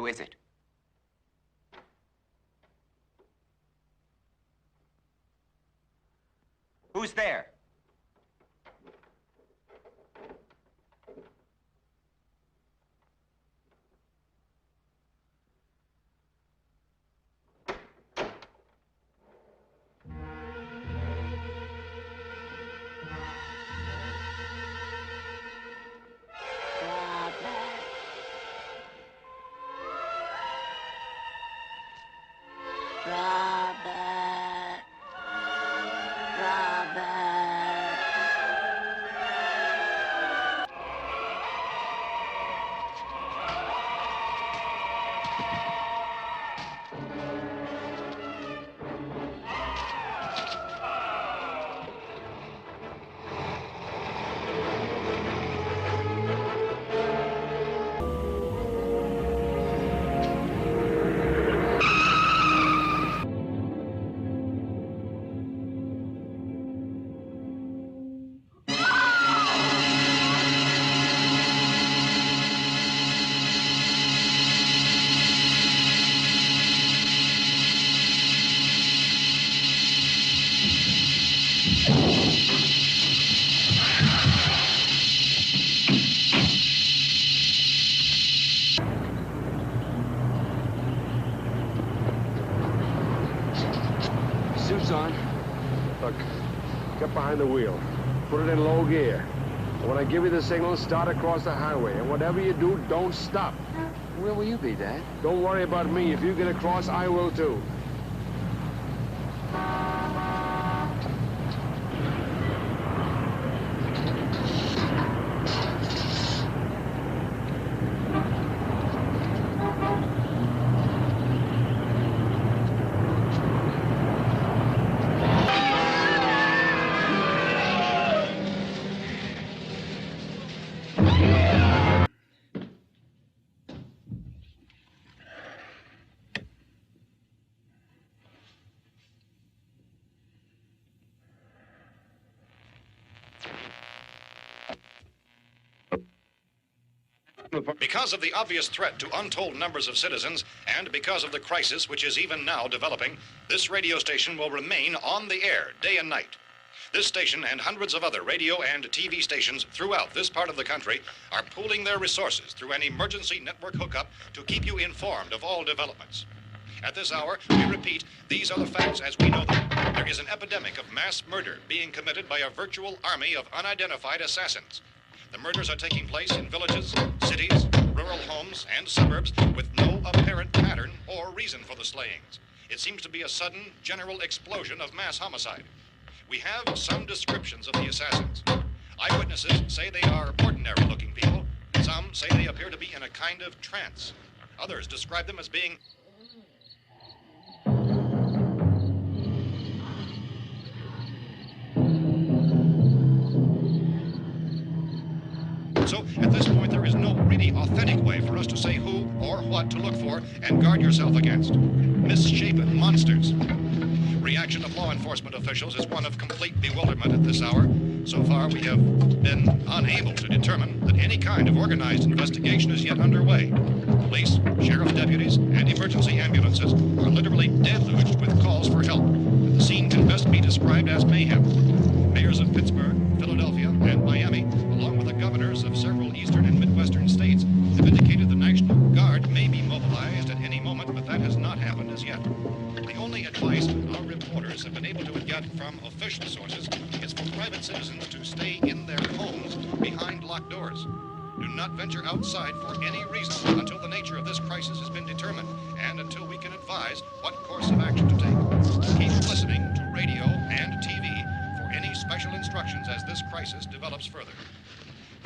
Who is it? Who's there? Suits on. Look, get behind the wheel. Put it in low gear. And when I give you the signal, start across the highway. And whatever you do, don't stop. Where will you be, Dad? Don't worry about me. If you get across, I will too. Because of the obvious threat to untold numbers of citizens, and because of the crisis which is even now developing, this radio station will remain on the air day and night. This station and hundreds of other radio and TV stations throughout this part of the country are pooling their resources through an emergency network hookup to keep you informed of all developments. At this hour, we repeat, these are the facts as we know them. There is an epidemic of mass murder being committed by a virtual army of unidentified assassins. The murders are taking place in villages, cities, rural homes, and suburbs with no apparent pattern or reason for the slayings. It seems to be a sudden, general explosion of mass homicide. We have some descriptions of the assassins. Eyewitnesses say they are ordinary-looking people. Some say they appear to be in a kind of trance. Others describe them as being So, at this point, there is no really authentic way for us to say who or what to look for and guard yourself against. Misshapen monsters. Reaction of law enforcement officials is one of complete bewilderment at this hour. So far, we have been unable to determine that any kind of organized investigation is yet underway. Police, sheriff's deputies, and emergency ambulances are literally deluged with calls for help. The scene can best be described as mayhem. Mayors of Pittsburgh, Philadelphia, and Miami, along with the governors of several eastern and midwestern states, have indicated the National Guard may be mobilized at any moment, but that has not happened as yet. The only advice our reporters have been able to get from official sources is for private citizens to stay in their homes behind locked doors. Do not venture outside for any reason until the nature of this crisis has been determined and until we can advise what course of action to take. Keep listening to radio and TV for any special instructions as this crisis develops further.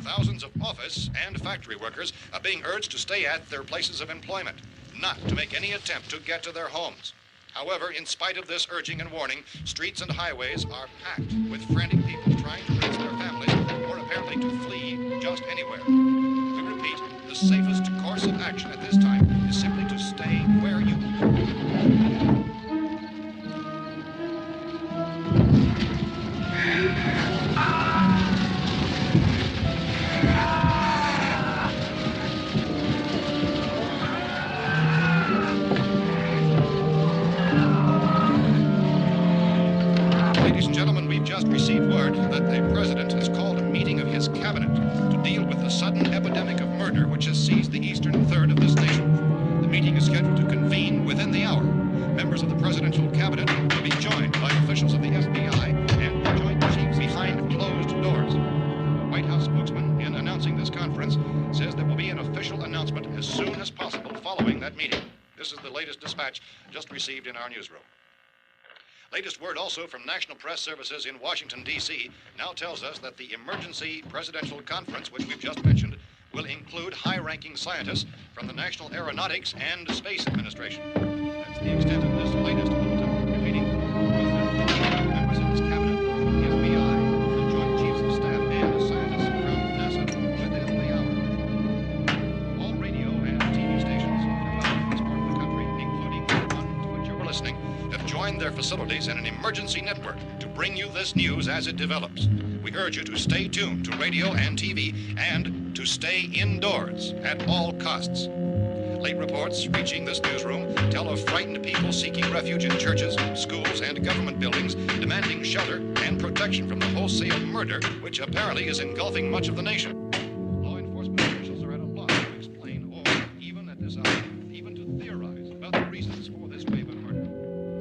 Thousands of office and factory workers are being urged to stay at their places of employment, not to make any attempt to get to their homes. However, in spite of this urging and warning, streets and highways are packed with frantic people trying to raise their families or apparently to flee just anywhere. We repeat, the safest course of action at this time is simply to stay where you just received word that the president has called a meeting of his cabinet to deal with the sudden epidemic of murder which has seized the eastern third of this nation. The meeting is scheduled to convene within the hour. Members of the presidential cabinet will be joined by officials of the FBI and joint chiefs behind closed doors. The White House spokesman, in announcing this conference, says there will be an official announcement as soon as possible following that meeting. This is the latest dispatch just received in our newsroom. Latest word also from National Press Services in Washington, D.C. now tells us that the emergency presidential conference, which we've just mentioned, will include high-ranking scientists from the National Aeronautics and Space Administration. That's the extent of this latest bulletin. Repeating, members of his cabinet, the FBI, the Joint Chiefs of Staff, and scientists from NASA within the hour. All radio and TV stations throughout this part of the country, including the one to which you're listening, have joined their facilities in an emergency network to bring you this news as it develops. We urge you to stay tuned to radio and TV and to stay indoors at all costs. Late reports reaching this newsroom tell of frightened people seeking refuge in churches, schools, and government buildings, demanding shelter and protection from the wholesale murder which apparently is engulfing much of the nation. Law enforcement officials are at a loss to explain or, even at this hour, even to theorize about the reasons for this wave of murder.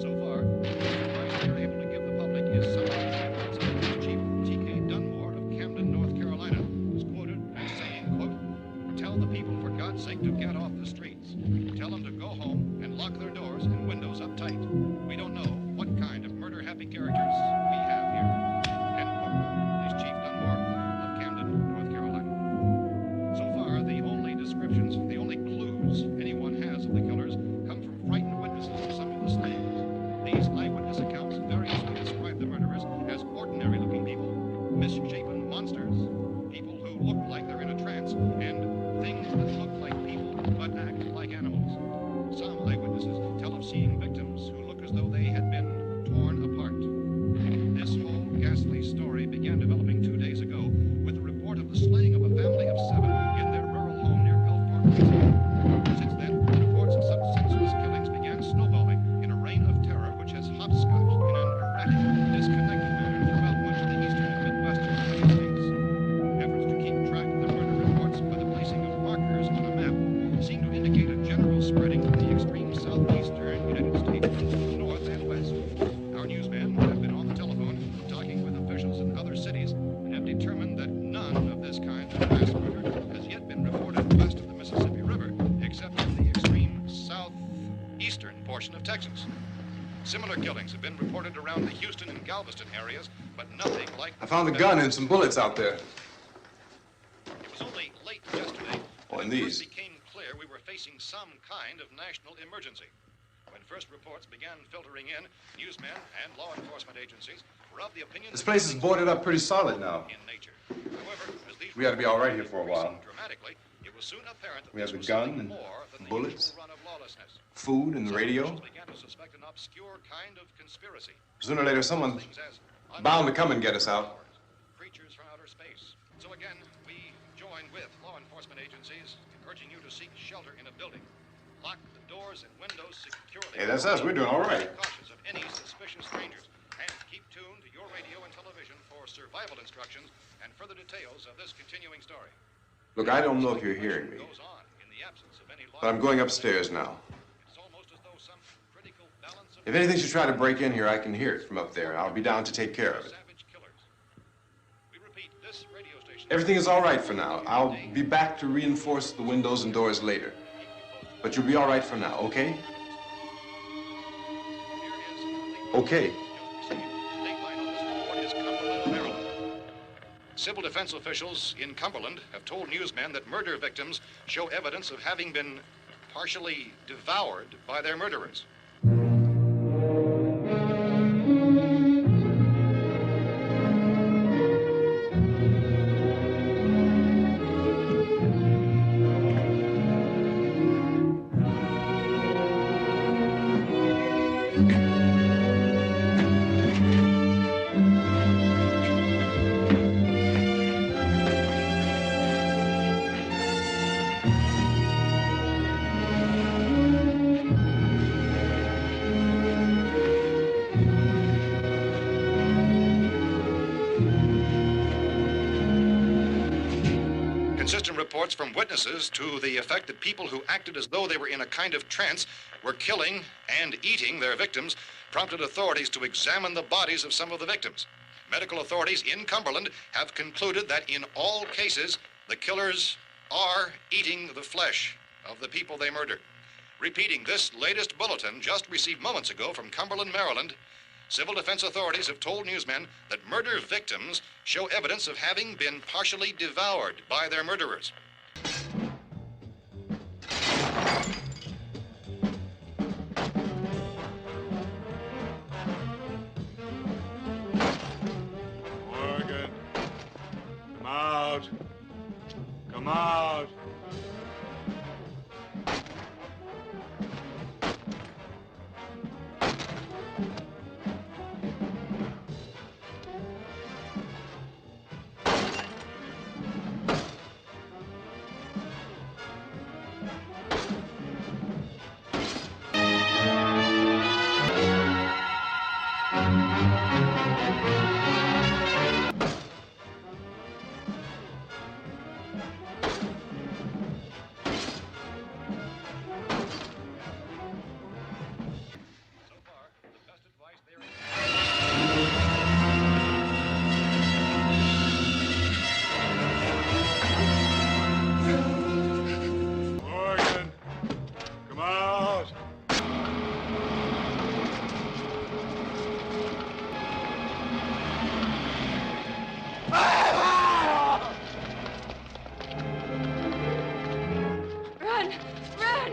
So far, the advice we are able to give the public is something Chief T.K. Dunmore of Camden, North Carolina, was quoted as saying, quote, "Tell the people, for God's sake, to get off the streets. Tell them to go home and lock their doors and windows up tight. We don't know what kind of murder-happy characters we have here." End quote. Is Chief Dunmore of Camden, North Carolina. So far, the only descriptions, the only clues anyone has of the killers come from frightened witnesses of some of the slayings. These eyewitness accounts variously describe the murderers as ordinary-looking people, misshapen monsters, people who look like they're in a trance, and things that look like people but act like animals. Some eyewitnesses tell of seeing victims who look as though they had been torn apart. This whole ghastly story began developing 2 days ago with the report of the slaying of a family of 7 in their rural home near Gulfport, Louisiana. Since then, the reports of such senseless killings began snowballing in a reign of terror which has hopscotched in an erratic, disconnected manner throughout much of the eastern and midwestern United States. Efforts to keep track of the murder reports by the placing of markers on a map seem to indicate a general spreading from the extreme southeastern United States to the north and west. Our newsmen have been on the telephone talking with officials in other cities and have determined that none of this kind of mass murder has yet been reported west of the Mississippi River, except in the extreme southeastern portion of Texas. Similar killings have been reported around the Houston and Galveston areas, but nothing like... I found a gun and some bullets out there. It was only late yesterday Oh, and when it these. first became clear we were facing some kind of national emergency. When first reports began filtering in, newsmen and law enforcement agencies were of the opinion This that place is things boarded were up pretty solid now. in nature. However, as these We ought to be all right here for a while. dramatically, it was soon apparent that We have this the was gun something and more than the bullets, usual run of lawlessness. food and the Some radio. officials began to suspect an obscure kind of conspiracy. Sooner or later, someone's Things as bound to come and get us out. creatures from outer space. So again, we join with law enforcement agencies urging you to seek shelter in a building. Lock the doors and windows securely. Hey, that's us. We're doing all right. Be cautious of any suspicious strangers. And keep tuned to your radio and television for survival instructions and further details of this continuing story. Look, I don't know if you're hearing me, Goes on in the absence of any law. but I'm going upstairs now. It's almost as though some critical balance of If anything should try to break in here, I can hear it from up there. I'll be down to take care of it. savage killers. We repeat, this radio station. Everything is all right for now. I'll be back to reinforce the windows and doors later. But you'll be all right for now, okay? Okay. Civil defense officials in Cumberland have told newsmen that murder victims show evidence of having been partially devoured by their murderers. Consistent reports from witnesses to the effect that people who acted as though they were in a kind of trance were killing and eating their victims prompted authorities to examine the bodies of some of the victims. Medical authorities in Cumberland have concluded that in all cases, the killers are eating the flesh of the people they murdered. Repeating this latest bulletin just received moments ago from Cumberland, Maryland, civil defense authorities have told newsmen that murder victims show evidence of having been partially devoured by their murderers. Morgan, come out. Come out. Morgan, come out. Run! Run!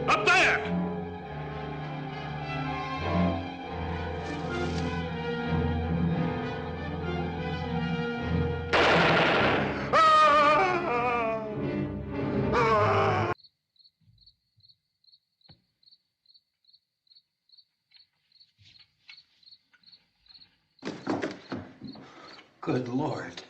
Up there! Good Lord.